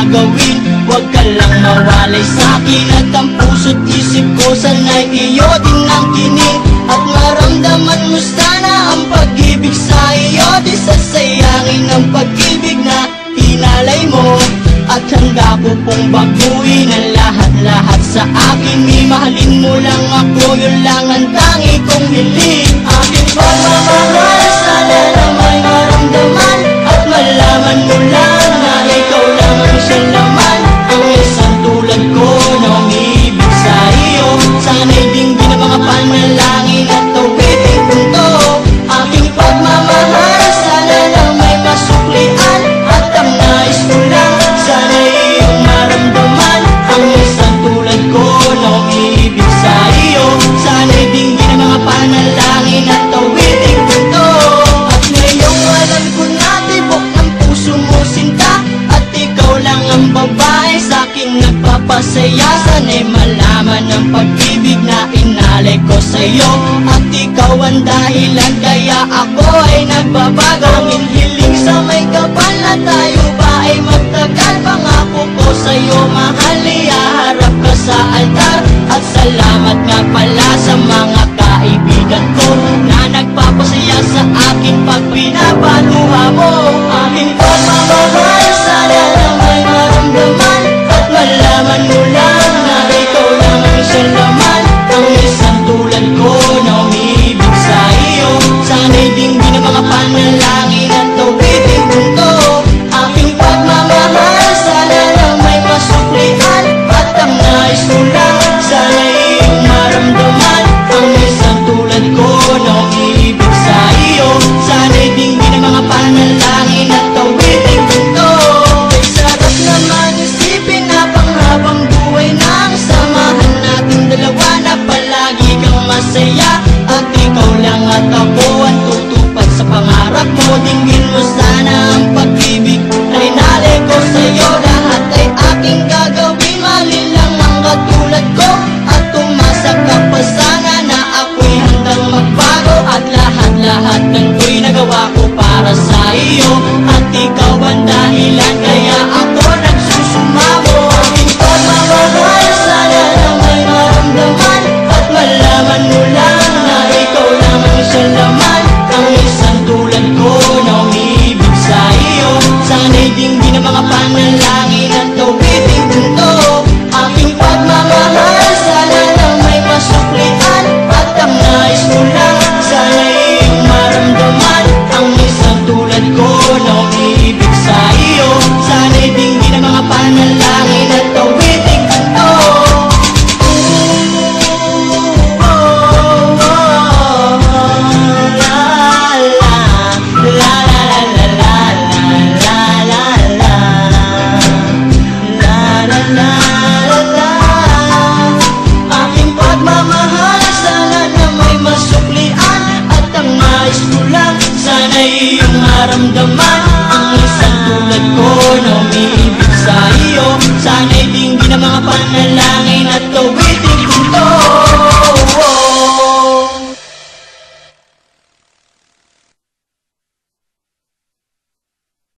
gagawin. Huwag ka lang mawalay sa'kin at ang puso't isip ko sana'y iyo din ang kinig. At maramdaman mo sana ang pag-ibig sa iyo, di sasayangin ang pag-ibig na inalay mo. At handa ko pong baguhin ang lahat-lahat sa akin. Mahalin mo lang ako, yun lang ang tangi kong hiling. Aking pagmamahal, sana na may maramdaman at malaman mo lang na ikaw lang ang siyang laman. Ang isang tulad ko na umibig sa iyo, sana'y dinggin ang mga panalangin at tawitin punto. Aking pagmamahal, sana na may masuklian at ang nais ko lang, sana iyong maramdaman. Ang isang tulad ko na umibig sa iyo, sana'y dinggin ang mga panalangin at tawitin punto. At ngayong alam ko na tibok ng puso mo sinta, at ikaw lang ang babae sa'king nagpapasaya. Sana'y malaman ang pag-ibig na inalay ko sa'yo, at ikaw ang dahilan kaya ako ay nagbabago. Ang hiling sa may kapal na tayo ba ay magtagal. Pangako ko sa'yo mahal, ihaharap ka sa altar. At salamat nga pala sa mga kaibigan ko na nagpapasaya sa akin pag pinapatuha mo. Aking pagmamahal, sana na may maramdaman at malaman mo lang na ikaw lang ang siyang laman. Ang isang tulad ko na umibig sa iyo, sana'y dinggin ang mga panalangin at tawitin punto. Aking pagmamahal, sana na may masuklian at ang nais ko lang, sana iyong maramdaman. Ang isang tulad ko na umibig sa iyo, sana'y dinggin ang mga panalangin at tawitin punto. Ay sarap naman isipin na panghabang buhay na ang samahan nating dalawa, na palagi kang masaya at ikaw lang at ako ang tutupad sa pangarap mo. Dinggin mo sana ang pag-ibig na inalay ko sa'yo, lahat ay aking gagawin. Mahalin lang ang katulad ko at umasa ka pa sana na ako'y handang magbago. At lahat-lahat ng to'y nagawa ko para sa iyo, at ikaw ang dahilan kaya ako nagsusumamo. Aking pagmamahal, sana na may maramdaman at malaman mo lang na ikaw lang ang siyang laman. Ang isang tulad ko na umibig sa iyo, sana'y dinggin ang mga panalangin at tawitin punto. Aking pagmamahal, sana na may masuklian at ang nais ko lang, sana iyong maramdaman. Ang isang tulad ko na umibig sa iyo, sana'y dinggin ang mga panalangin at tawitin punto. Aking pagmamahal, sana na may masuklian at ang nais ko lang, sana iyong maramdaman. Ang isang tulad ko na umibig sa iyo, sana'y dinggin ang mga panalangin